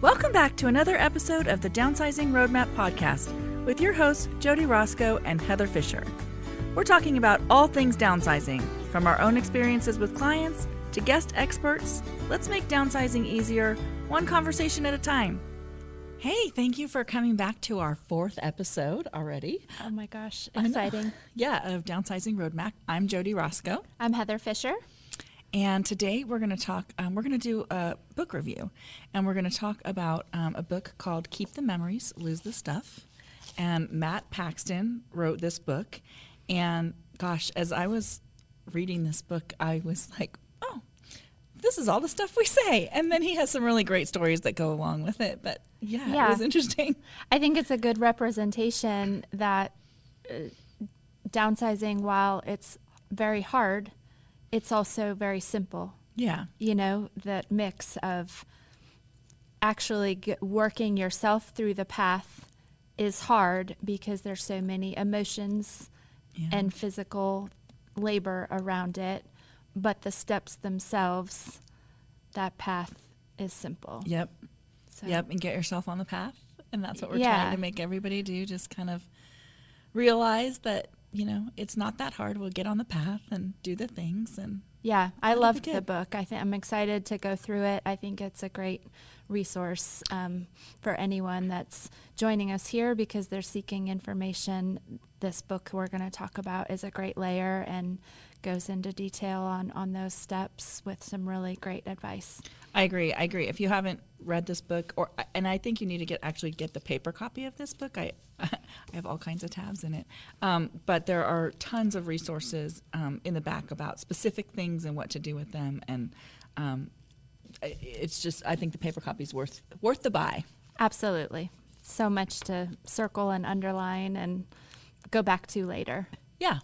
Welcome back to another episode of the Downsizing Roadmap Podcast with your hosts, Jody Roscoe and Heather Fisher. We're talking about all things downsizing, from our own experiences with clients to guest experts. Let's make downsizing easier, one conversation at a time. Hey, thank you for coming back to our 4th episode already. Oh my gosh, exciting. Of Downsizing Roadmap. I'm Jody Roscoe. I'm Heather Fisher. And today we're going to talk, we're going to do a book review. And we're going to talk about a book called Keep the Memories, Lose the Stuff. And Matt Paxton wrote this book. And gosh, as I was reading this book, I was like, oh, this is all the stuff we say. And then he has some really great stories that go along with it. But yeah, it was interesting. I think it's a good representation that downsizing, while it's very hard, it's also very simple. Yeah. You know, that mix of actually working yourself through the path is hard because there's so many emotions and physical labor around it. But the steps themselves, that path is simple. Yep. And get yourself on the path. And that's what we're trying to make everybody do. Just kind of realize that, you know, it's not that hard. We'll get on the path and do the things. And yeah, I loved the book. I'm excited to go through it. I think it's a great resource for anyone that's joining us here because they're seeking information. This book we're going to talk about is a great layer and goes into detail on those steps with some really great advice. I agree. If you haven't read this book, and I think you need to get the paper copy of this book. I have all kinds of tabs in it, but there are tons of resources in the back about specific things and what to do with them, and it's just, I think the paper copy is worth the buy. Absolutely, so much to circle and underline and go back to later. Yeah.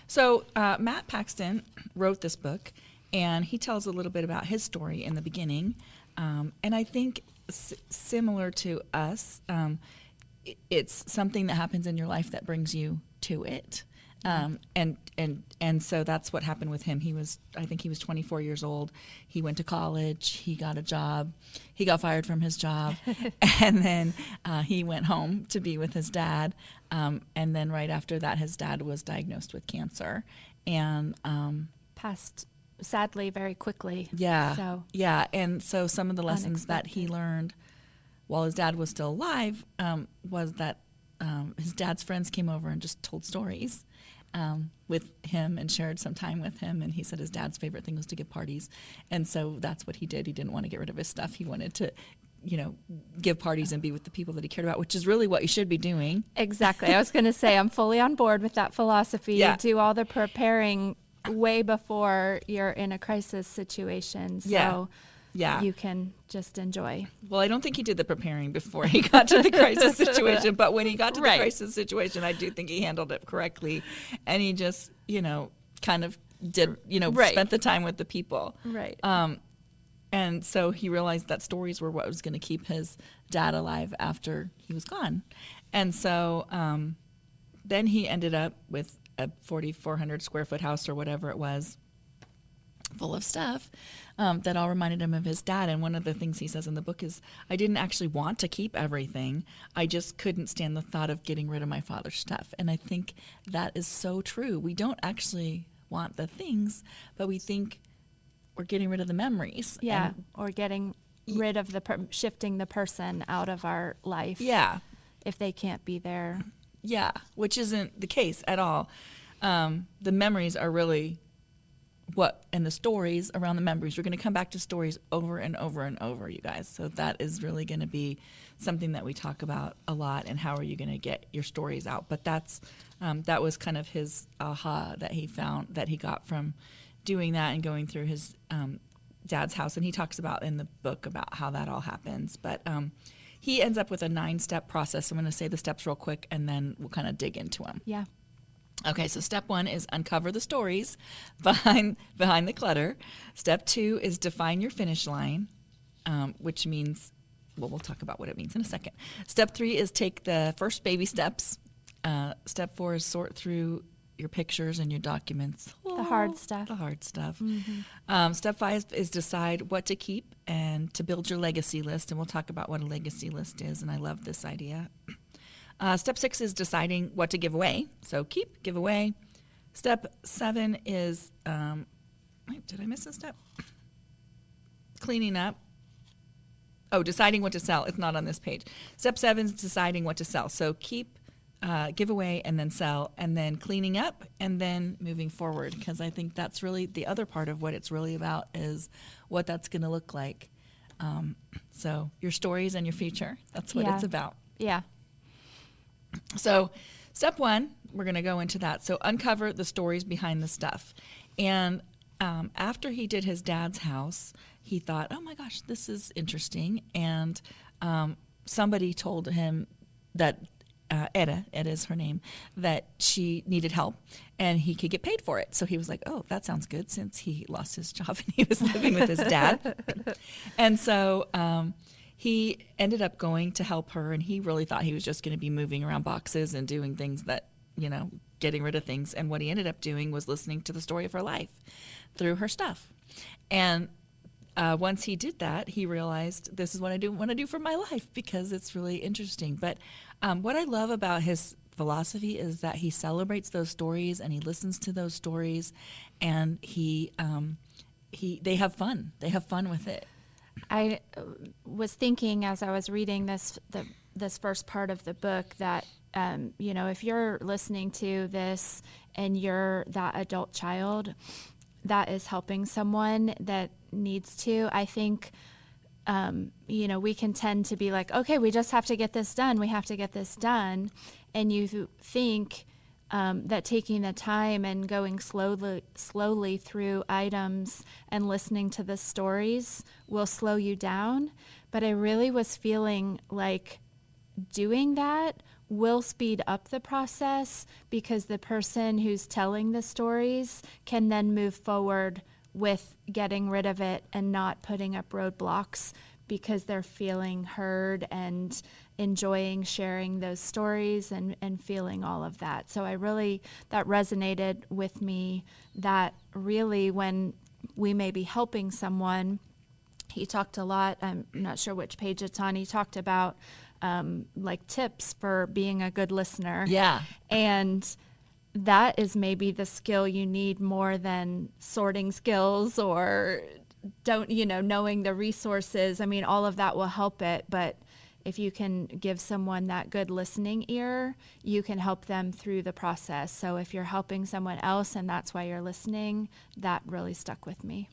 So Matt Paxton wrote this book, and he tells a little bit about his story in the beginning. And I think similar to us, it's something that happens in your life that brings you to it. And so that's what happened with him. I think he was 24 years old. He went to college. He got a job. He got fired from his job. And then he went home to be with his dad. And then right after that, his dad was diagnosed with cancer and passed sadly very quickly. Yeah. And so some of the lessons that he learned while his dad was still alive was that his dad's friends came over and just told stories with him and shared some time with him. And he said his dad's favorite thing was to give parties. And so that's what he did. He didn't want to get rid of his stuff. He wanted to, give parties and be with the people that he cared about, which is really what you should be doing. Exactly. I was going to say, I'm fully on board with that philosophy. Yeah. Do all the preparing way before you're in a crisis situation. So you can just enjoy. Well, I don't think he did the preparing before he got to the crisis situation, but when he got to the crisis situation, I do think he handled it correctly. And he just, kind of did, spent the time with the people. Right. And so he realized that stories were what was going to keep his dad alive after he was gone. And so then he ended up with a 4,400 square foot house or whatever it was, full of stuff that all reminded him of his dad. And one of the things he says in the book is, I didn't actually want to keep everything. I just couldn't stand the thought of getting rid of my father's stuff. And I think that is so true. We don't actually want the things, but we think we're getting rid of the memories. Yeah, or getting rid of shifting the person out of our life. Yeah. If they can't be there. Yeah, which isn't the case at all. The memories are really and the stories around the memories. We're going to come back to stories over and over and over, you guys. So that is really going to be something that we talk about a lot, and how are you going to get your stories out. But that was kind of his aha that he found, that he got from doing that and going through his dad's house. And he talks about in the book about how that all happens. But he ends up with a 9-step process. I'm going to say the steps real quick, and then we'll kind of dig into them. Yeah. Okay, so step 1 is uncover the stories behind the clutter. Step 2 is define your finish line, which means, well, we'll talk about what it means in a second. Step 3 is take the first baby steps. Step 4 is sort through your pictures and your documents. The hard stuff. The hard stuff. Mm-hmm. Step 5 is decide what to keep and to build your legacy list. And we'll talk about what a legacy list is. And I love this idea. Step 6 is deciding what to give away. So keep, give away. Step 7 is, did I miss a step? Cleaning up. Oh, deciding what to sell. It's not on this page. Step 7 is deciding what to sell. So keep, give away, and then sell, and then cleaning up, and then moving forward. Because I think that's really the other part of what it's really about, is what that's going to look like. So your stories and your future. That's what it's about. Yeah. So step 1, we're going to go into that. So uncover the stories behind the stuff. And after he did his dad's house, he thought, oh my gosh, this is interesting. And somebody told him that Etta is her name, that she needed help and he could get paid for it. So he was like, oh, that sounds good, since he lost his job and he was living with his dad. And so he ended up going to help her, and he really thought he was just going to be moving around boxes and doing things that, getting rid of things. And what he ended up doing was listening to the story of her life through her stuff. And once he did that, he realized, this is what I want to do for my life, because it's really interesting. But what I love about his philosophy is that he celebrates those stories and he listens to those stories, and they have fun. They have fun with it. I was thinking as I was reading this first part of the book that, if you're listening to this and you're that adult child that is helping someone that needs to, I think, we can tend to be like, okay, we just have to get this done. We have to get this done. And you think that taking the time and going slowly through items and listening to the stories will slow you down. But I really was feeling like doing that will speed up the process, because the person who's telling the stories can then move forward with getting rid of it and not putting up roadblocks, because they're feeling heard and enjoying sharing those stories and feeling all of that. So that resonated with me, that really when we may be helping someone, he talked a lot, I'm not sure which page it's on, he talked about like tips for being a good listener. Yeah. And that is maybe the skill you need more than sorting skills or knowing the resources. I mean, all of that will help it, but if you can give someone that good listening ear, you can help them through the process. So if you're helping someone else and that's why you're listening, that really stuck with me.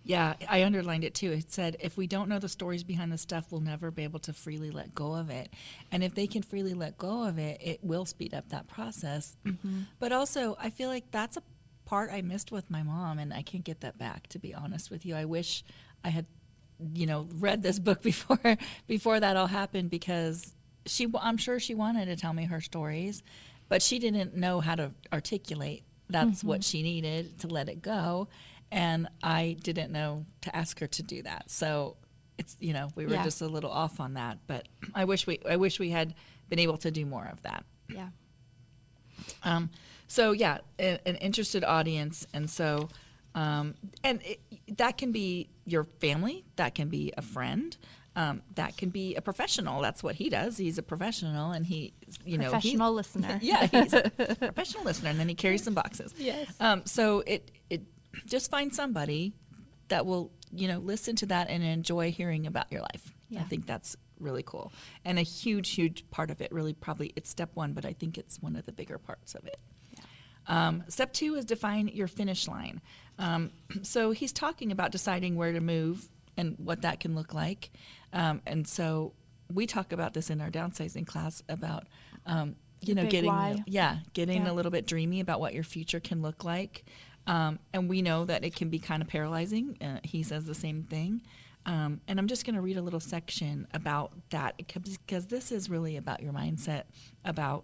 Yeah, I underlined it too. It said, if we don't know the stories behind the stuff, we'll never be able to freely let go of it. And if they can freely let go of it, it will speed up that process. Mm-hmm. But also, I feel like that's a part I missed with my mom, and I can't get that back, to be honest with you. I wish I had, read this book before that all happened, because I'm sure she wanted to tell me her stories, but she didn't know how to articulate. That's mm-hmm. what she needed to let it go. And I didn't know to ask her to do that. So it's, we were just a little off on that, but I wish we had been able to do more of that. Yeah. An interested audience. And so, that can be your family, that can be a friend, that can be a professional. That's what he does. He's a professional, and professional listener. Yeah, he's a professional listener, and then he carries some boxes. Yes. So it just find somebody that will, listen to that and enjoy hearing about your life. Yeah. I think that's really cool. And a huge, huge part of it, really, probably it's step 1, but I think it's one of the bigger parts of it. Yeah. Step 2 is define your finish line. So he's talking about deciding where to move and what that can look like. And so we talk about this in our downsizing class about, getting a little bit dreamy about what your future can look like. And we know that it can be kind of paralyzing. He says the same thing. And I'm just going to read a little section about that, because this is really about your mindset about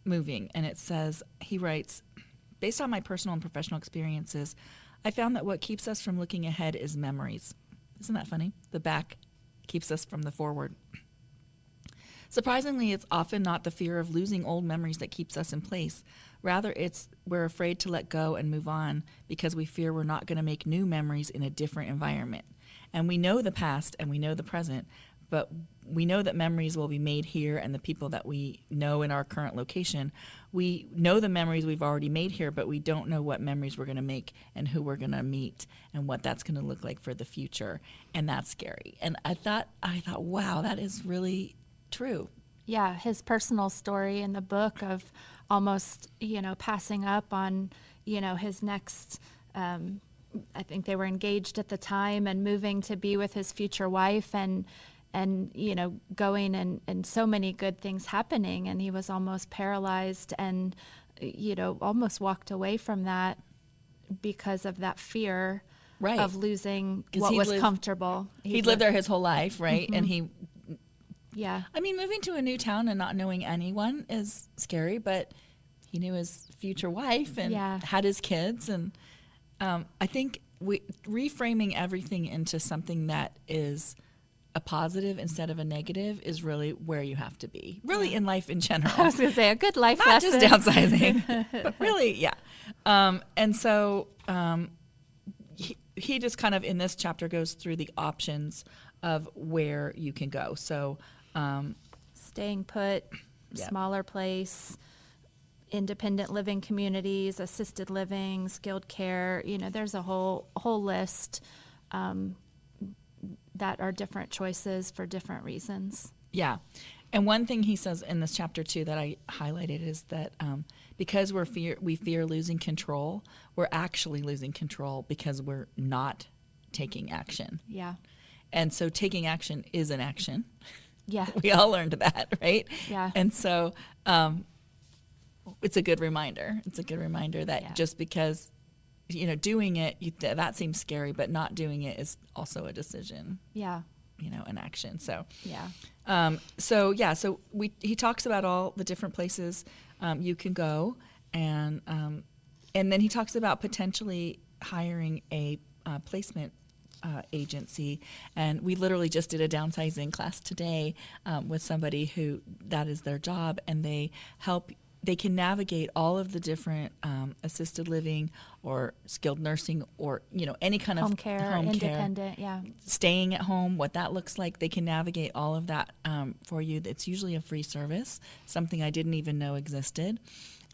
moving. And it says, he writes, based on my personal and professional experiences, I found that what keeps us from looking ahead is memories. Isn't that funny? The back keeps us from the forward. Surprisingly, it's often not the fear of losing old memories that keeps us in place. Rather, we're afraid to let go and move on because we fear we're not going to make new memories in a different environment. And we know the past and we know the present, but we know that memories will be made here, and the people that we know in our current location, we know the memories we've already made here, but we don't know what memories we're going to make and who we're going to meet and what that's going to look like for the future. And that's scary. And I thought, wow, that is really true. Yeah, his personal story in the book of almost, passing up on, his next, I think they were engaged at the time, and moving to be with his future wife, and going and so many good things happening, and he was almost paralyzed and, almost walked away from that because of that fear Right. of losing what was comfortable. He'd lived there his whole life, right? Mm-hmm. And Yeah. I mean, moving to a new town and not knowing anyone is scary, but he knew his future wife and had his kids. And I think reframing everything into something that is a positive instead of a negative is really where you have to be, really in life in general. I was going to say a good life not lesson. just downsizing, but really, yeah. And so he just kind of in this chapter goes through the options of where you can go. So staying put, smaller place, independent living communities, assisted living, skilled care. There's a whole list that are different choices for different reasons. Yeah. And one thing he says in this chapter too that I highlighted is that because we fear losing control, we're actually losing control because we're not taking action. Yeah. And so taking action is an action. Yeah. We all learned that, right? Yeah. And so it's a good reminder. It's a good reminder that just because, doing it, that seems scary, but not doing it is also a decision. Yeah. An action. So, yeah. So he talks about all the different places you can go. And then he talks about potentially hiring a placement agency, and we literally just did a downsizing class today with somebody who that is their job, and they can navigate all of the different assisted living or skilled nursing or any kind of home care, independent, staying at home, what that looks like. They can navigate all of that for you. It's usually a free service, something I didn't even know existed,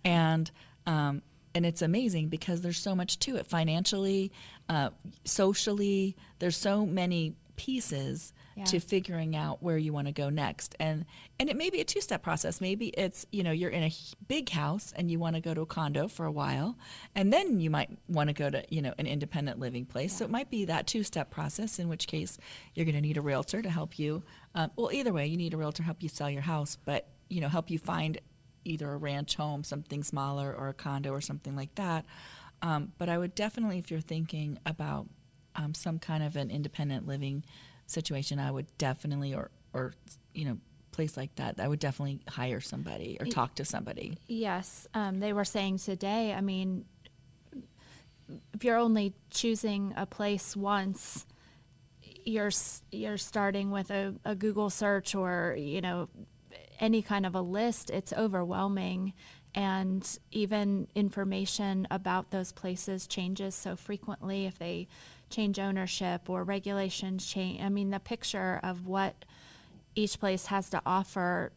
and it's amazing because there's so much to it financially, socially. There's so many pieces to figuring out where you want to go next. And it may be a two-step process. Maybe it's, you're in a big house and you want to go to a condo for a while, and then you might want to go to, an independent living place. So it might be that two-step process, in which case you're going to need a realtor to help you. Either way, you need a realtor to help you sell your house, but, help you find either a ranch home, something smaller, or a condo or something like that. But I would definitely, if you're thinking about some kind of an independent living situation, I would definitely, or place like that, I would definitely hire somebody or talk to somebody. Yes. They were saying today, I mean, if you're only choosing a place once, you're starting with a Google search or, any kind of a list. It's overwhelming. And even information about those places changes so frequently if they change ownership or regulations change. I mean, the picture of what each place has to offer,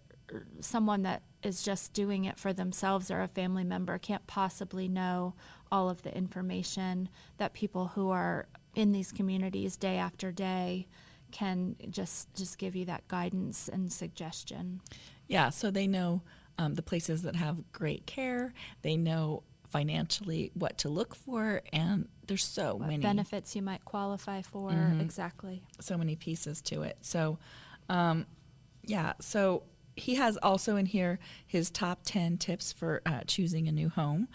someone that is just doing it for themselves or a family member can't possibly know all of the information that people who are in these communities day after day can just give you that guidance and suggestion. Yeah, so they know the places that have great care. They know financially what to look for, and there's so many benefits you might qualify for. Exactly. So many pieces to it. So, so he has also in here his top 10 tips for choosing a new home.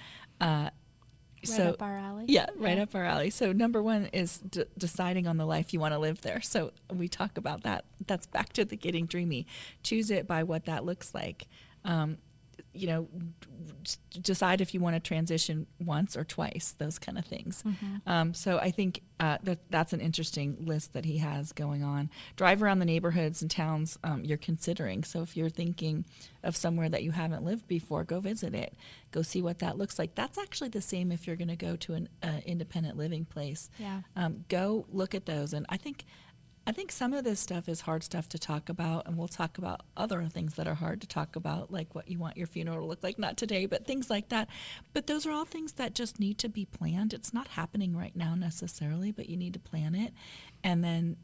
Right up our alley. Yeah, right up our alley. So number one is deciding on the life you want to live there. So we talk about that. That's back to the getting dreamy. Choose it by what that looks like. decide if you want to transition once or twice, those kind of things. So I think that's an interesting list that he has going on. Drive around the neighborhoods and towns you're considering. So if you're thinking of somewhere that you haven't lived before, go visit it. Go see what that looks like. That's actually the same if you're going to go to an independent living place. Yeah. Go look at those. And I think some of this stuff is hard stuff to talk about, and we'll talk about other things that are hard to talk about, like what you want your funeral to look like, not today, but things like that. But those are all things that just need to be planned. It's not happening right now necessarily, but you need to plan it. And then,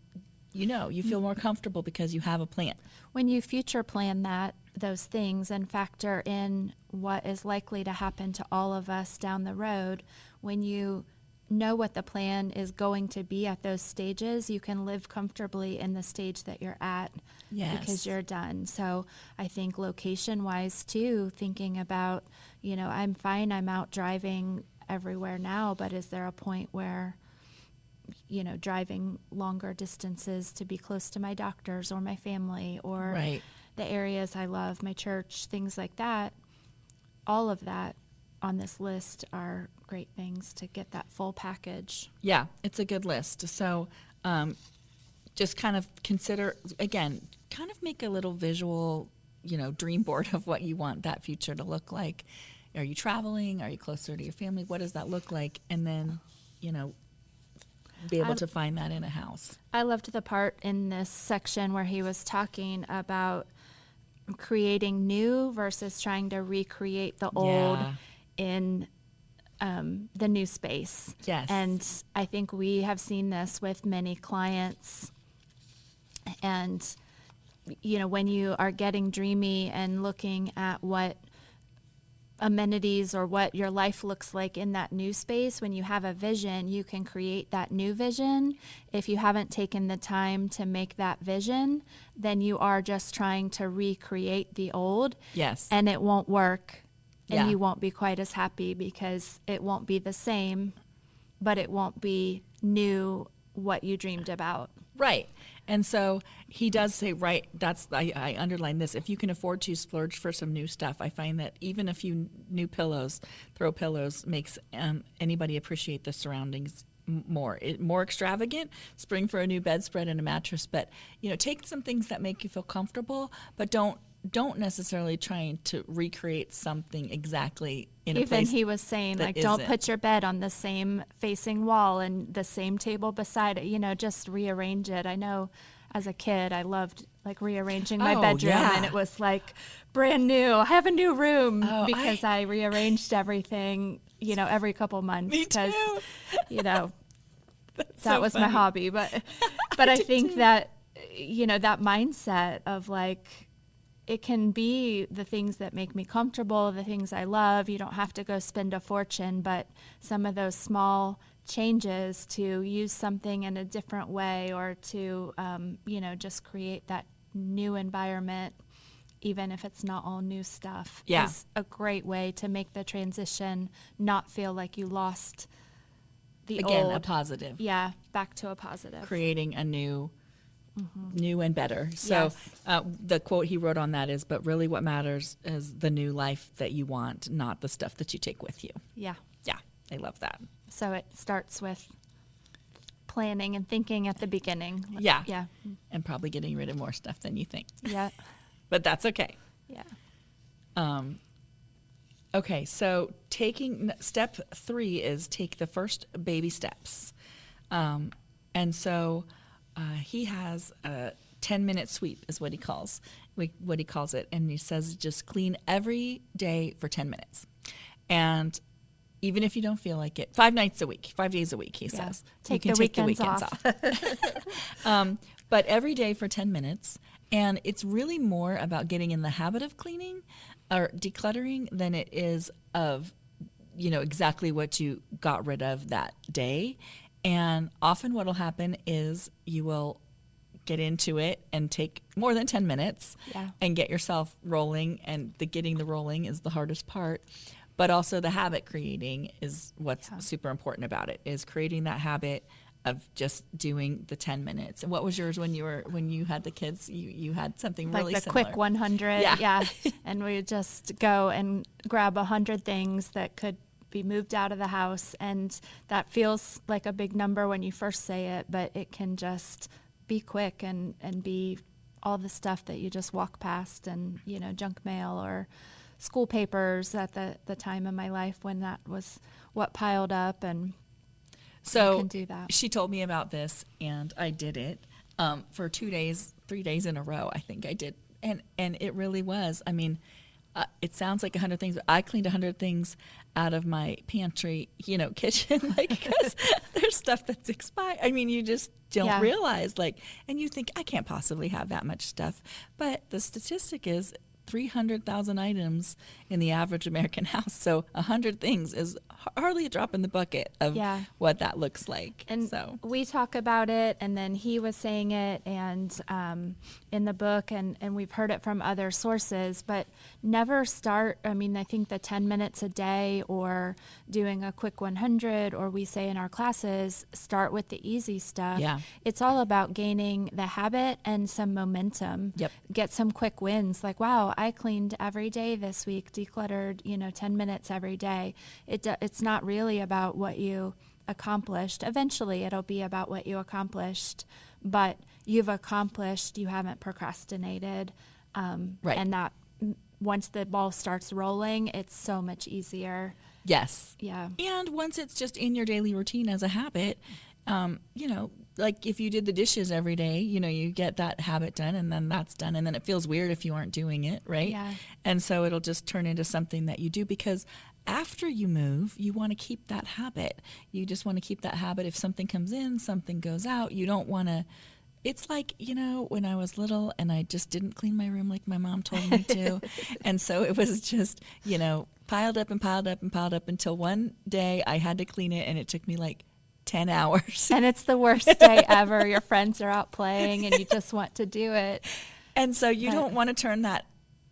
you feel more comfortable because you have a plan. When you future plan those things and factor in what is likely to happen to all of us down the road, when you know what the plan is going to be at those stages, you can live comfortably in the stage that you're at. Yes. Because you're done. So I think location-wise too, thinking about, I'm fine, I'm out driving everywhere now, but is there a point where, driving longer distances to be close to my doctors or my family or Right. the areas I love, my church, things like that, all of that on this list are great things to get that full package. Yeah, it's a good list. So just kind of consider, again, kind of make a little visual, dream board of what you want that future to look like. Are you traveling? Are you closer to your family? What does that look like? And then, be able to find that in a house. I loved the part in this section where he was talking about creating new versus trying to recreate the old in the new space. Yes. And I think we have seen this with many clients. And, when you are getting dreamy and looking at what amenities or what your life looks like in that new space, when you have a vision, you can create that new vision. If you haven't taken the time to make that vision, then you are just trying to recreate the old. Yes. And it won't work. And Yeah. you won't be quite as happy because it won't be the same, but it won't be new what you dreamed about. Right. And so he does say, right, I underline this. If you can afford to splurge for some new stuff, I find that even a few new throw pillows makes anybody appreciate the surroundings more. More extravagant, spring for a new bedspread and a mattress. But, take some things that make you feel comfortable, but don't necessarily trying to recreate something exactly in a place. Even he was saying, like, don't put your bed on the same facing wall and the same table beside it, just rearrange it. I know as a kid, I loved like rearranging my bedroom and it was like brand new. I have a new room because I rearranged everything, every couple months. Me too. That was my hobby. But I think that, that mindset of like, it can be the things that make me comfortable, the things I love. You don't have to go spend a fortune, but some of those small changes to use something in a different way or to, just create that new environment, even if it's not all new stuff, is a great way to make the transition not feel like you lost the old. Again, a positive. Yeah, back to a positive. Creating a new and better. So the quote he wrote on that is, but really what matters is the new life that you want, not the stuff that you take with you. Yeah. Yeah, I love that. So it starts with planning and thinking at the beginning. Yeah. Yeah. And probably getting rid of more stuff than you think. Yeah. But that's okay. Yeah. Okay, so step 3 is take the first baby steps. And so he has a 10-minute sweep is what he calls it. And he says just clean every day for 10 minutes. And even if you don't feel like it, 5 days a week, he says. Take you can the take weekends off. But every day for 10 minutes. And it's really more about getting in the habit of cleaning or decluttering than it is of, exactly what you got rid of that day. And often what will happen is you will get into it and take more than 10 minutes and get yourself rolling. And getting the rolling is the hardest part. But also the habit creating is what's super important about it, is creating that habit of just doing the 10 minutes. And what was yours when you had the kids? You had something Like really the similar. quick 100. Yeah. And we would just go and grab 100 things that could be moved out of the house. And that feels like a big number when you first say it, but it can just be quick and be all the stuff that you just walk past, and, junk mail or school papers at the time of my life when that was what piled up. And so you can do that. She told me about this, and I did it for 3 days in a row. I think I did. And it really was. I mean, it sounds like 100 things, but I cleaned 100 things out of my pantry, kitchen, because there's stuff that's expired. I mean, you just don't realize, and you think, I can't possibly have that much stuff. But the statistic is 300,000 items in the average American house. So 100 things is hardly a drop in the bucket of what that looks like. And so we talk about it, and then he was saying it, and in the book, and we've heard it from other sources, but never start. I mean, I think the 10 minutes a day or doing a quick 100, or we say in our classes, start with the easy stuff. Yeah. It's all about gaining the habit and some momentum. Yep. Get some quick wins. Like, wow, I cleaned every day this week, decluttered, 10 minutes every day. It's not really about what you accomplished. Eventually, it'll be about what you accomplished, but you've accomplished, you haven't procrastinated. Right. And that once the ball starts rolling, it's so much easier. yes. Yeah. And once it's just in your daily routine as a habit, like if you did the dishes every day, you get that habit done, and then that's done. And then it feels weird if you aren't doing it, right? Yeah. And so it'll just turn into something that you do, because after you move, you want to keep that habit. You just want to keep that habit. If something comes in, something goes out, you don't want to. It's like, when I was little and I just didn't clean my room like my mom told me to. And so it was just, piled up and piled up and piled up until one day I had to clean it, and it took me like 10 hours. And it's the worst day ever. Your friends are out playing and you just want to do it. And so you don't want to turn that,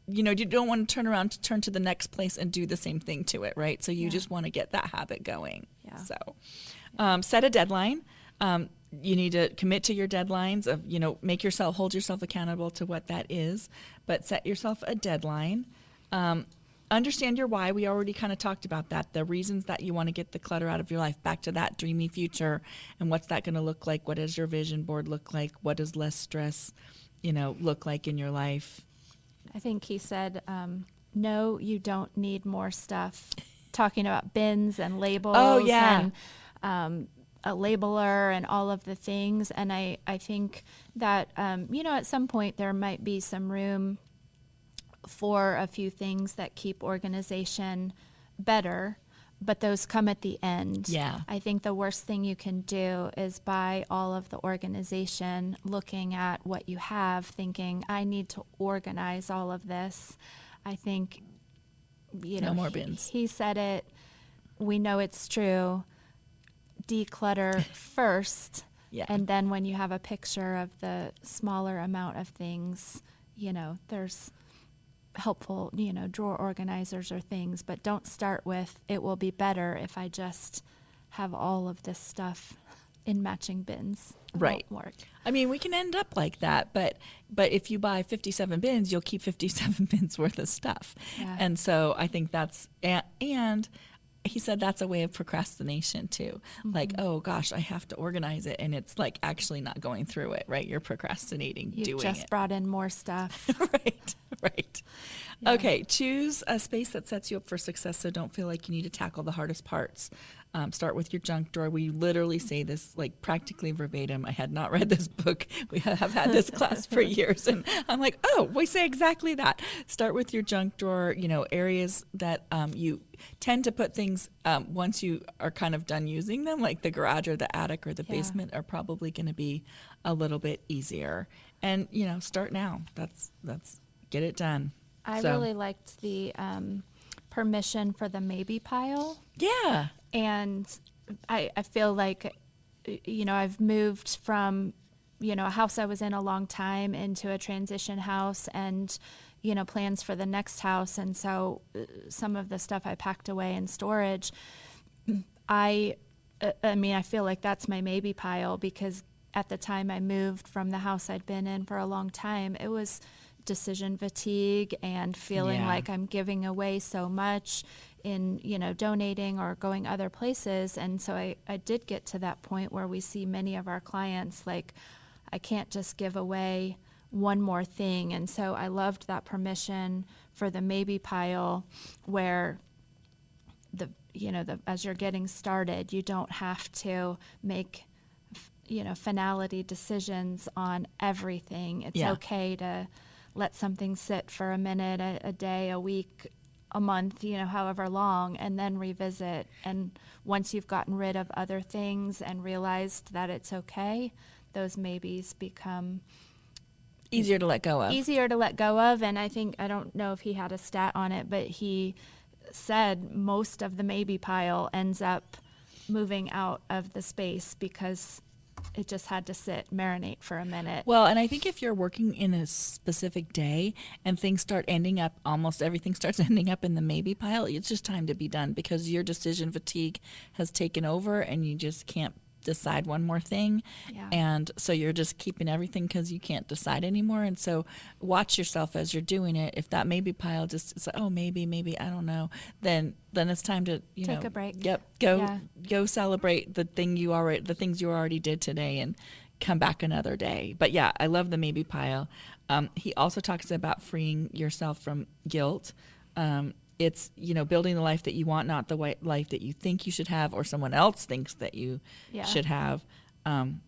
you don't want to turn around to turn to the next place and do the same thing to it, right? So you just want to get that habit going. Yeah. So set a deadline. You need to commit to your deadlines of, hold yourself accountable to what that is, but set yourself a deadline. Understand your why. We already kind of talked about that. The reasons that you want to get the clutter out of your life, back to that dreamy future. And what's that going to look like? What does your vision board look like? What does less stress, look like in your life? I think he said, no, you don't need more stuff. Talking about bins and labels. Oh, yeah. And a labeler and all of the things. And I think that, at some point there might be some room for a few things that keep organization better, but those come at the end. Yeah. I think the worst thing you can do is buy all of the organization, looking at what you have, thinking, I need to organize all of this. I think, no more bins. He said it. We know it's true. Declutter first. Yeah. And then when you have a picture of the smaller amount of things, there's helpful, drawer organizers or things, but don't start with, it will be better if I just have all of this stuff in matching bins. It Right. won't work. I mean, we can end up like that, but if you buy 57 bins, you'll keep 57 bins worth of stuff. Yeah. And so I think that's, and he said that's a way of procrastination too. Mm-hmm. Like, oh gosh, I have to organize it, and it's like actually not going through it, right? You're procrastinating You doing just it. brought in more stuff. Right. Yeah. Okay, choose a space that sets you up for success, so don't feel like you need to tackle the hardest parts. Start with your junk drawer. We literally say this like practically verbatim. I had not read this book. We have had this class for years, and I'm like, oh, we say exactly that. Start with your junk drawer, areas that you tend to put things once you are kind of done using them, like the garage or the attic or the basement are probably going to be a little bit easier. And, start now. That's get it done. I really liked the permission for the maybe pile. Yeah. And I feel like, I've moved from, a house I was in a long time into a transition house and, plans for the next house. And so some of the stuff I packed away in storage, I I mean, I feel like that's my maybe pile, because at the time I moved from the house I'd been in for a long time, it was decision fatigue and feeling like I'm giving away so much in, donating or going other places. And so I did get to that point where we see many of our clients like, I can't just give away one more thing. And so I loved that permission for the maybe pile, where as you're getting started, you don't have to make finality decisions on everything. It's okay to let something sit for a minute, a day, a week, a month, however long, and then revisit. And once you've gotten rid of other things and realized that it's okay, those maybes become easier to let go of. And I don't know if he had a stat on it, but he said most of the maybe pile ends up moving out of the space because it just had to marinate for a minute. Well, and I think if you're working in a specific day and things start ending up, almost everything starts ending up in the maybe pile, it's just time to be done, because your decision fatigue has taken over and you just can't decide one more thing. Yeah. And so you're just keeping everything because you can't decide anymore. And so watch yourself as you're doing it. If that maybe pile just is like, oh, maybe, I don't know, then it's time to, take a break. Yep. Go celebrate the things you already did today and come back another day. But yeah, I love the maybe pile. He also talks about freeing yourself from guilt. It's, building the life that you want, not the life that you think you should have or someone else thinks that you should have.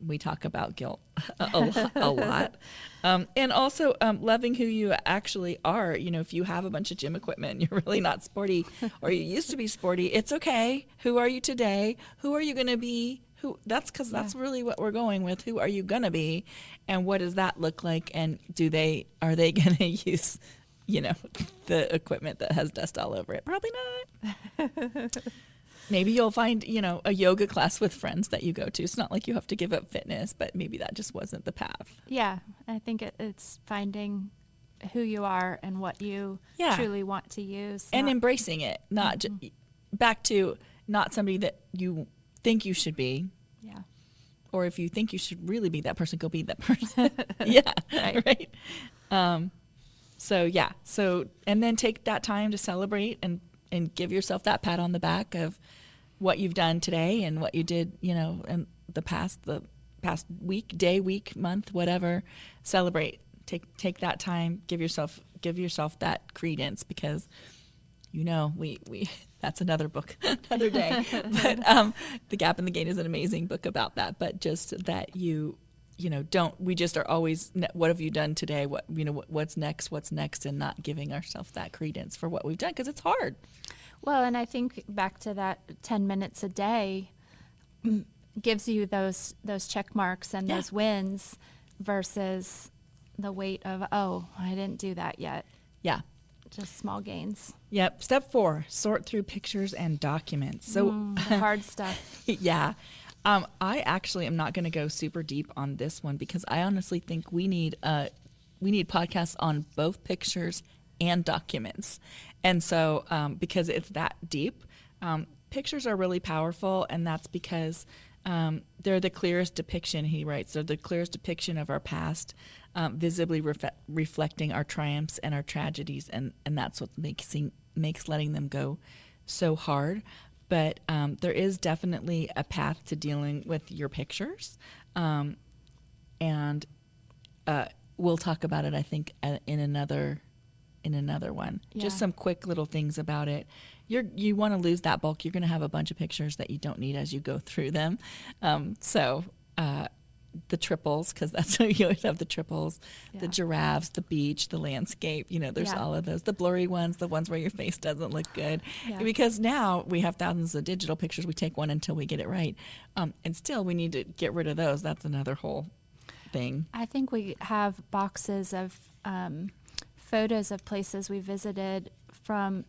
We talk about guilt a lot. And also loving who you actually are. If you have a bunch of gym equipment and you're really not sporty, or you used to be sporty, it's okay. Who are you today? Who are you going to be? That's really what we're going with. Who are you going to be? And what does that look like? And are they going to use the equipment that has dust all over it? Probably not. Maybe you'll find, a yoga class with friends that you go to. It's not like you have to give up fitness, but maybe that just wasn't the path. Yeah, I think it's finding who you are and what you truly want to use. And embracing it, not back to not somebody that you think you should be. Yeah. Or if you think you should really be that person, go be that person. Yeah, right. So and then take that time to celebrate and give yourself that pat on the back of what you've done today and what you did, in the past week, month, whatever. Celebrate. Take that time. Give yourself that credence, because we that's another book, another day. But The Gap and the Gain is an amazing book about that. But just that we just are always, what have you done today? What's next, and not giving ourselves that credence for what we've done, because it's hard. Well, and I think back to that 10 minutes a day gives you those check marks and those wins versus the weight of, oh, I didn't do that yet. Yeah. Just small gains. Yep. Step 4, sort through pictures and documents. So the hard stuff. Yeah. I actually am not going to go super deep on this one, because I honestly think we need podcasts on both pictures and documents. And so because it's that deep, pictures are really powerful, and that's because they're the clearest depiction, he writes. They're the clearest depiction of our past, visibly reflecting our triumphs and our tragedies, and that's what makes letting them go so hard. But there is definitely a path to dealing with your pictures, and we'll talk about it, I think, in another one. Yeah. Just some quick little things about it. You want to lose that bulk. You're going to have a bunch of pictures that you don't need as you go through them. The triples, because that's what you always have, the triples, the giraffes, the beach, the landscape, there's all of those, the blurry ones, the ones where your face doesn't look good. Because now we have thousands of digital pictures. We take one until we get it right. And still we need to get rid of those. That's another whole thing. I think we have boxes of photos of places we visited from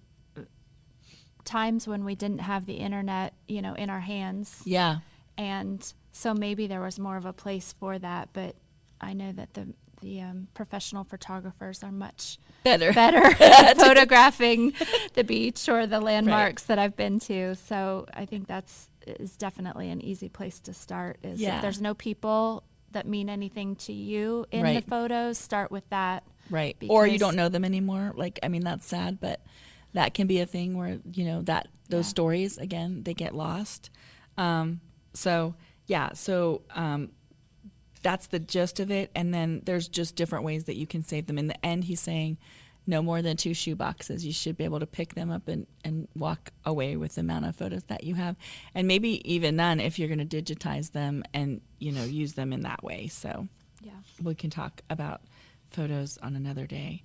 times when we didn't have the internet, in our hands. Yeah. And so maybe there was more of a place for that, but I know that the the professional photographers are much better at photographing the beach or the landmarks that I've been to. So I think is definitely an easy place to start. If there's no people that mean anything to you in the photos, start with that. Right. Or you don't know them anymore. Like, I mean, that's sad, but that can be a thing where, those stories, again, they get lost. So that's the gist of it. And then there's just different ways that you can save them. In the end, he's saying no more than 2 shoe boxes. You should be able to pick them up and walk away with the amount of photos that you have. And maybe even none if you're going to digitize them and, use them in that way. So we can talk about photos on another day.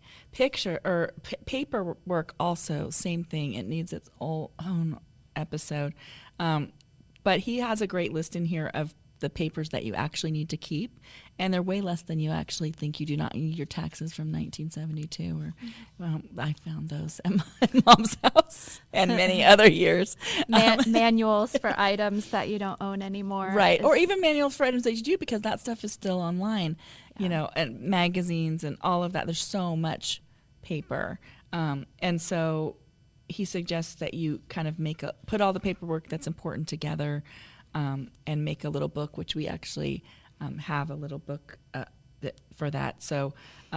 Paperwork also, same thing. It needs its own episode. But he has a great list in here of the papers that you actually need to keep, and they're way less than you actually think. You do not need your taxes from 1972, or well, I found those at my mom's house and many other years. Manuals for items that you don't own anymore, right? Or even manuals for items that you do, because that stuff is still online, and magazines and all of that. There's so much paper, and so he suggests that you kind of put all the paperwork that's important together. And make a little book, which we actually have a little book for that. So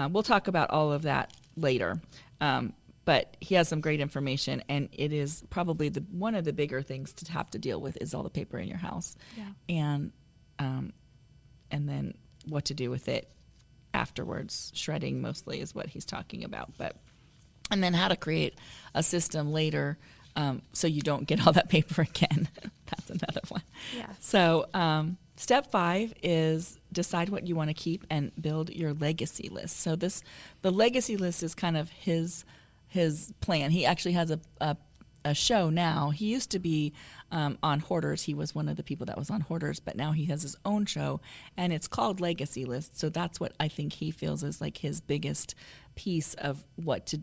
we'll talk about all of that later. But he has some great information, and it is probably one of the bigger things to have to deal with is all the paper in your house, and then what to do with it afterwards. Shredding mostly is what he's talking about, and then how to create a system later. So you don't get all that paper again. That's another one. Yeah. So step 5 is decide what you want to keep and build your legacy list. So the legacy list is kind of his plan. He actually has a show now. He used to be on Hoarders. He was one of the people that was on Hoarders, but now he has his own show, and it's called Legacy List. So that's what I think he feels is like his biggest piece of what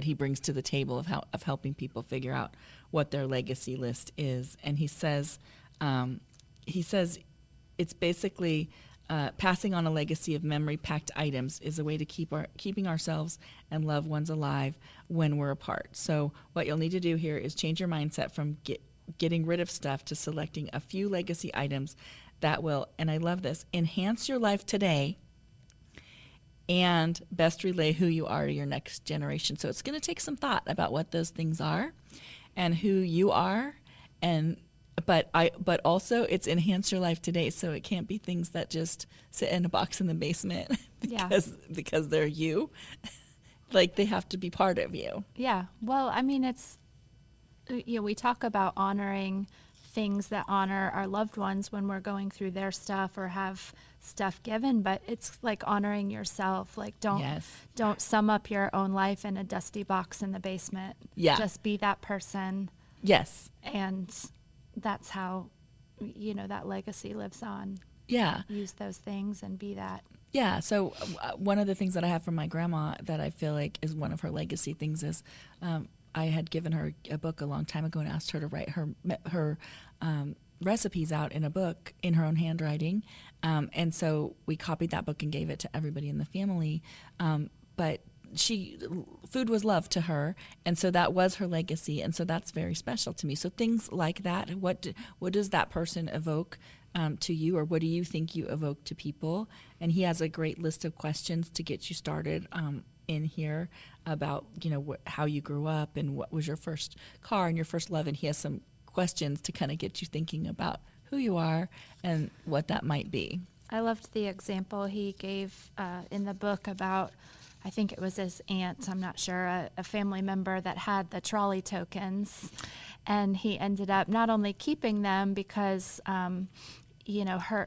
he brings to the table of helping people figure out what their legacy list is. And he says it's basically passing on a legacy of memory-packed items is a way to keeping ourselves and loved ones alive when we're apart. So what you'll need to do here is change your mindset from getting rid of stuff to selecting a few legacy items that will, and I love this, enhance your life today and best relay who you are to your next generation. So it's going to take some thought about what those things are and who you are, but also it's enhance your life today. So it can't be things that just sit in a box in the basement because they're you. Like they have to be part of you. Yeah. Well, I mean, it's we talk about honoring things that honor our loved ones when we're going through their stuff or have stuff given, but it's like honoring yourself. Like don't sum up your own life in a dusty box in the basement. Yeah. Just be that person. Yes. And that's how that legacy lives on. Yeah. Use those things and be that. Yeah. So one of the things that I have from my grandma that I feel like is one of her legacy things is I had given her a book a long time ago and asked her to write her recipes out in a book in her own handwriting. And so we copied that book and gave it to everybody in the family. But food was love to her. And so that was her legacy. And so that's very special to me. So things like that, what does that person evoke to you, or what do you think you evoke to people? And he has a great list of questions to get you started in here about, how you grew up and what was your first car and your first love. And he has some questions to kind of get you thinking about who you are and what that might be. I loved the example he gave in the book about, I think it was his aunt, I'm not sure, a family member that had the trolley tokens. And he ended up not only keeping them because,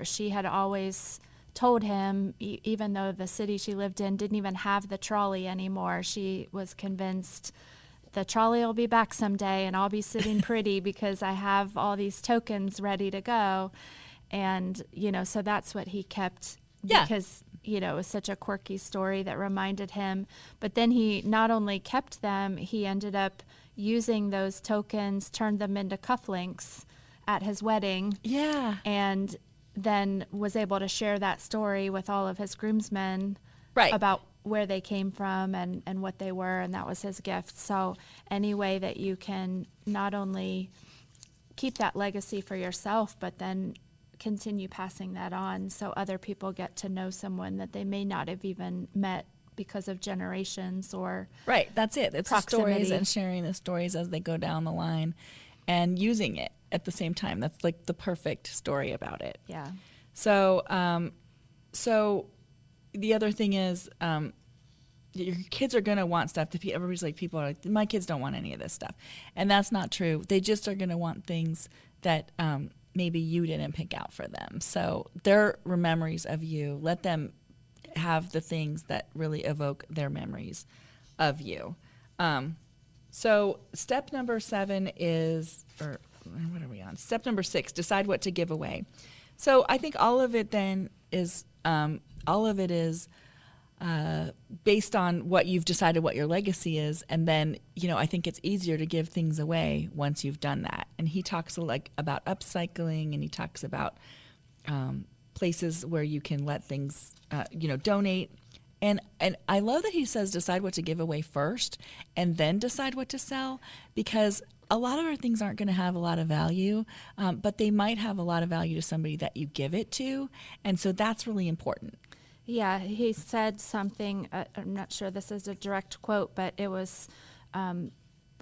she had always told him, even though the city she lived in didn't even have the trolley anymore, she was convinced the trolley will be back someday and I'll be sitting pretty because I have all these tokens ready to go. And, so that's what he kept because, it was such a quirky story that reminded him. But then he not only kept them, he ended up using those tokens, turned them into cufflinks at his wedding. Yeah. And then was able to share that story with all of his groomsmen Right. about where they came from and what they were, and that was his gift. So any way that you can not only keep that legacy for yourself, but then continue passing that on so other people get to know someone that they may not have even met because of generations or Right, that's it. It's the stories proximity. and sharing the stories as they go down the line and using it at the same time. That's like the perfect story about it. Yeah. So, so the other thing is, your kids are going to want stuff. Everybody's like, people are like, my kids don't want any of this stuff. And that's not true. They just are going to want things that maybe you didn't pick out for them. So their memories of you, let them have the things that really evoke their memories of you. So step number 7 is, or what are we on? Step number 6, decide what to give away. So I think all of it then is, based on what you've decided what your legacy is. And then, I think it's easier to give things away once you've done that. And he talks like about upcycling, and he talks about places where you can let things, donate. And I love that he says decide what to give away first and then decide what to sell, because a lot of our things aren't going to have a lot of value, but they might have a lot of value to somebody that you give it to. And so that's really important. Yeah, he said something, I'm not sure this is a direct quote, but it was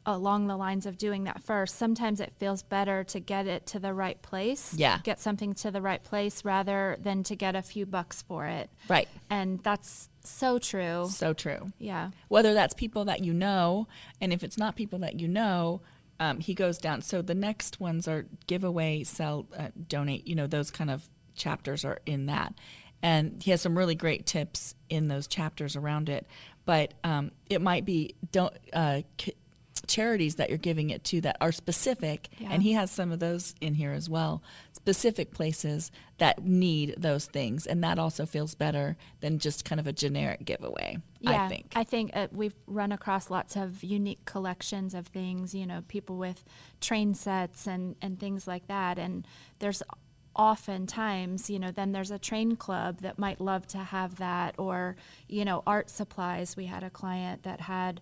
along the lines of doing that first. Sometimes it feels better to get it to the right place. Yeah. Get something to the right place rather than to get a few bucks for it. Right. And that's so true. So true. Yeah. Whether that's people that you know, and if it's not people that you know, he goes down. So the next ones are give away, sell, donate, those kind of chapters are in that. And he has some really great tips in those chapters around it. But it might be charities that you're giving it to that are specific, Yeah. and he has some of those in here as well, specific places that need those things. And that also feels better than just kind of a generic giveaway, Yeah, I think. We've run across lots of unique collections of things, people with train sets and things like that. And there's oftentimes, then there's a train club that might love to have that, or, art supplies. We had a client that had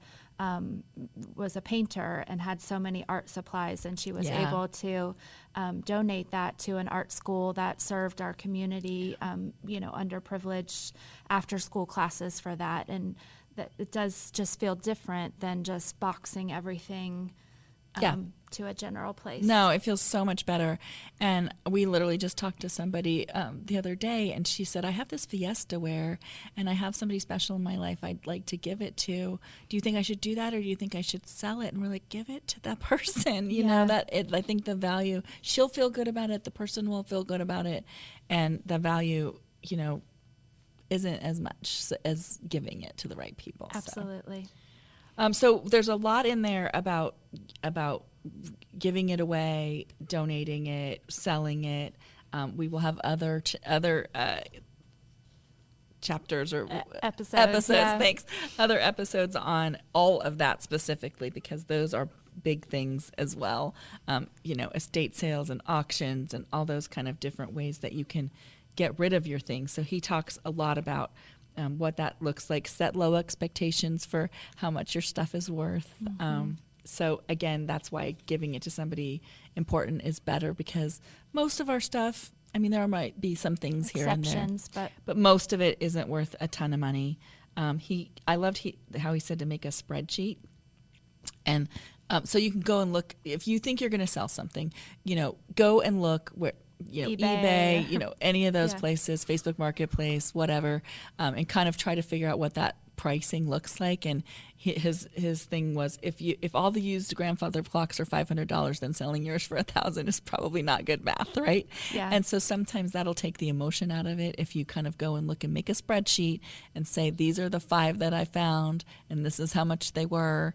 was a painter and had so many art supplies, and she was Yeah. able to donate that to an art school that served our community, underprivileged after school classes for that. And that it does just feel different than just boxing everything Yeah. to a general place. No, it feels so much better. And we literally just talked to somebody the other day, and she said, I have this Fiesta ware, and I have somebody special in my life I'd like to give it to. Do you think I should do that, or do you think I should sell it? And we're like, give it to that person. I think the value, she'll feel good about it, the person will feel good about it, and the value, isn't as much as giving it to the right people. Absolutely. So there's a lot in there about giving it away, donating it, selling it. We will have other chapters or Episodes. Yeah. Thanks. Other episodes on all of that specifically, because those are big things as well. Estate sales and auctions and all those kind of different ways that you can get rid of your things. So he talks a lot about what that looks like. Set low expectations for how much your stuff is worth. Mm-hmm. So again, that's why giving it to somebody important is better, because most of our stuff, there might be some things here and there, Exceptions, but most of it isn't worth a ton of money. I loved how he said to make a spreadsheet. And so you can go and look, if you think you're going to sell something, go and look where, eBay, any of those Yeah. places, Facebook Marketplace, whatever, and kind of try to figure out what that pricing looks like. And his thing was, if all the used grandfather clocks are $500, then selling yours for $1,000 is probably not good math, right? Yeah. And so sometimes that'll take the emotion out of it if you kind of go and look and make a spreadsheet and say, these are the 5 that I found, and this is how much they were.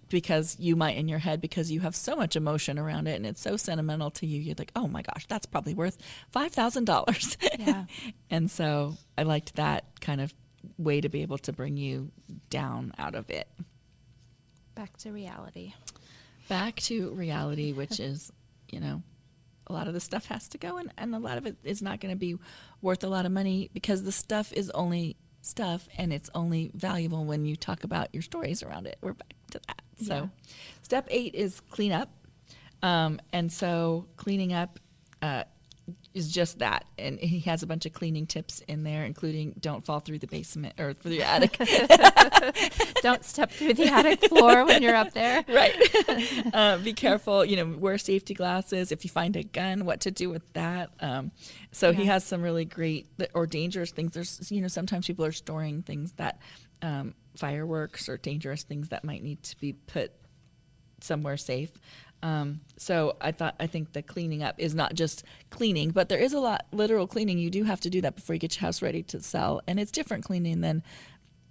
Because you might in your head, because you have so much emotion around it and it's so sentimental to you, you're like, oh my gosh, that's probably worth $5,000. Yeah. And so I liked that kind of way to be able to bring you down out of it. Back to reality. Back to reality, which is, a lot of the stuff has to go, and a lot of it is not going to be worth a lot of money because the stuff is only stuff, and it's only valuable when you talk about your stories around it. We're back to that. So step 8 is clean up. And so cleaning up is just that. And he has a bunch of cleaning tips in there, including don't fall through the basement or through the attic. Don't step through the attic floor when you're up there. Right. Be careful, wear safety glasses. If you find a gun, what to do with that. So he has some really great or dangerous things. There's, sometimes people are storing things that fireworks or dangerous things that might need to be put somewhere safe. So I think the cleaning up is not just cleaning, but there is a lot literal cleaning. You do have to do that before you get your house ready to sell, and it's different cleaning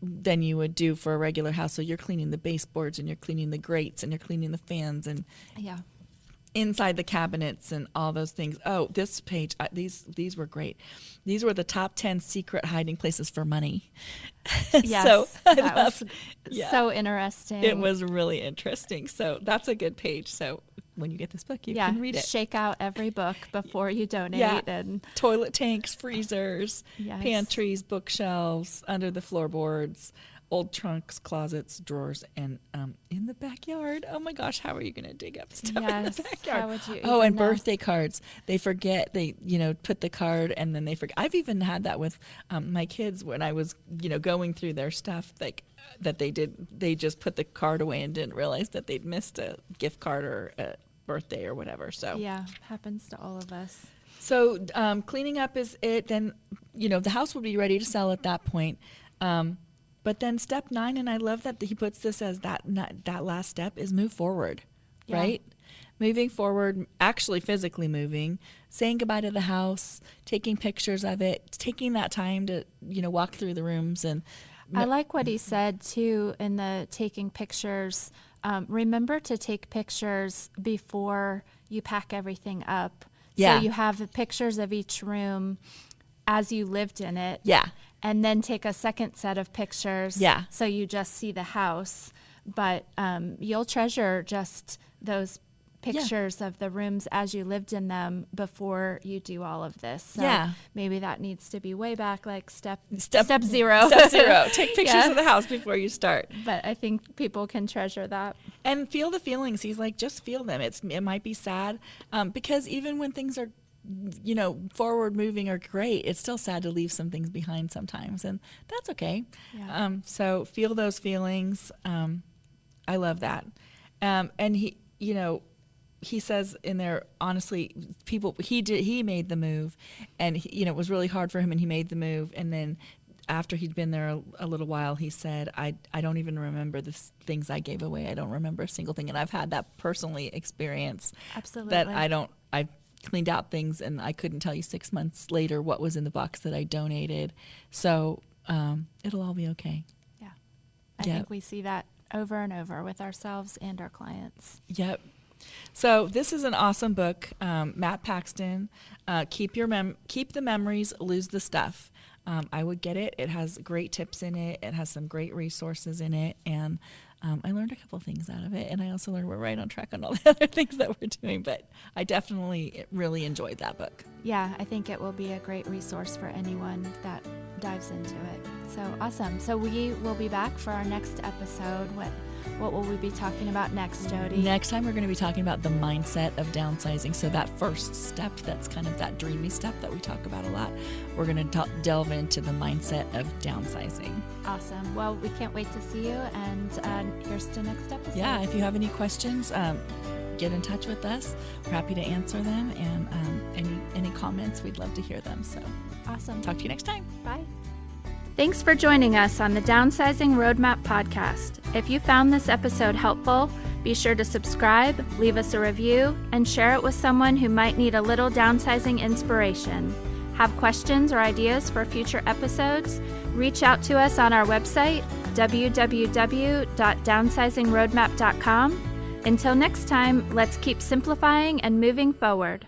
than you would do for a regular house. So you're cleaning the baseboards, and you're cleaning the grates, and you're cleaning the fans, and inside the cabinets and all those things. Oh, this page, these were great. These were the top 10 secret hiding places for money. Yes, so that was so interesting. It was really interesting. So that's a good page. So when you get this book, you can read it. Shake out every book before you donate. Yeah. And toilet tanks, freezers, pantries, bookshelves, under the floorboards, old trunks, closets, drawers, and in the backyard. Oh my gosh, how are you going to dig up stuff in the backyard? How would you and know? Birthday cards. They forget, they put the card and then they forget. I've even had that with my kids when I was going through their stuff, like that they just put the card away and didn't realize that they'd missed a gift card or a birthday or whatever. So happens to all of us. So cleaning up is it. Then the house will be ready to sell at that point. But then step 9, and I love that he puts this as that last step, is move forward, right? Moving forward, actually physically moving, saying goodbye to the house, taking pictures of it, taking that time to, walk through the rooms. And I like what he said, too, in the taking pictures. Remember to take pictures before you pack everything up. Yeah. So you have pictures of each room as you lived in it. Yeah. And then take a second set of pictures. Yeah. So you just see the house. But you'll treasure just those pictures of the rooms as you lived in them before you do all of this. So maybe that needs to be way back, like step 0. Step 0. Take pictures of the house before you start. But I think people can treasure that. And feel the feelings. He's like, just feel them. It might be sad because even when things are forward moving are great, it's still sad to leave some things behind sometimes, and that's okay. So feel those feelings. I love that. And he says in there, honestly, he made the move, and it was really hard for him, and he made the move, and then after he'd been there a little while, he said, I don't even remember the things I gave away. I don't remember a single thing. And I've had that personally experience. Absolutely. That I cleaned out things and I couldn't tell you 6 months later what was in the box that I donated. So it'll all be okay. Yeah. I think we see that over and over with ourselves and our clients. Yep. So this is an awesome book. Matt Paxton, Keep the Memories, Lose the Stuff. I would get it. It has great tips in it. It has some great resources in it. And I learned a couple things out of it. And I also learned we're right on track on all the other things that we're doing. But I definitely really enjoyed that book. Yeah, I think it will be a great resource for anyone that dives into it. So awesome. So we will be back for our next episode. What will we be talking about next, Jody? Next time we're going to be talking about the mindset of downsizing. So that first step, that's kind of that dreamy step that we talk about a lot. We're going to delve into the mindset of downsizing. Awesome. Well, we can't wait to see you. And here's the next episode. Yeah, if you have any questions, get in touch with us. We're happy to answer them. And any comments, we'd love to hear them. So awesome. Talk to you next time. Bye. Thanks for joining us on the Downsizing Roadmap Podcast. If you found this episode helpful, be sure to subscribe, leave us a review, and share it with someone who might need a little downsizing inspiration. Have questions or ideas for future episodes? Reach out to us on our website, www.downsizingroadmap.com. Until next time, let's keep simplifying and moving forward.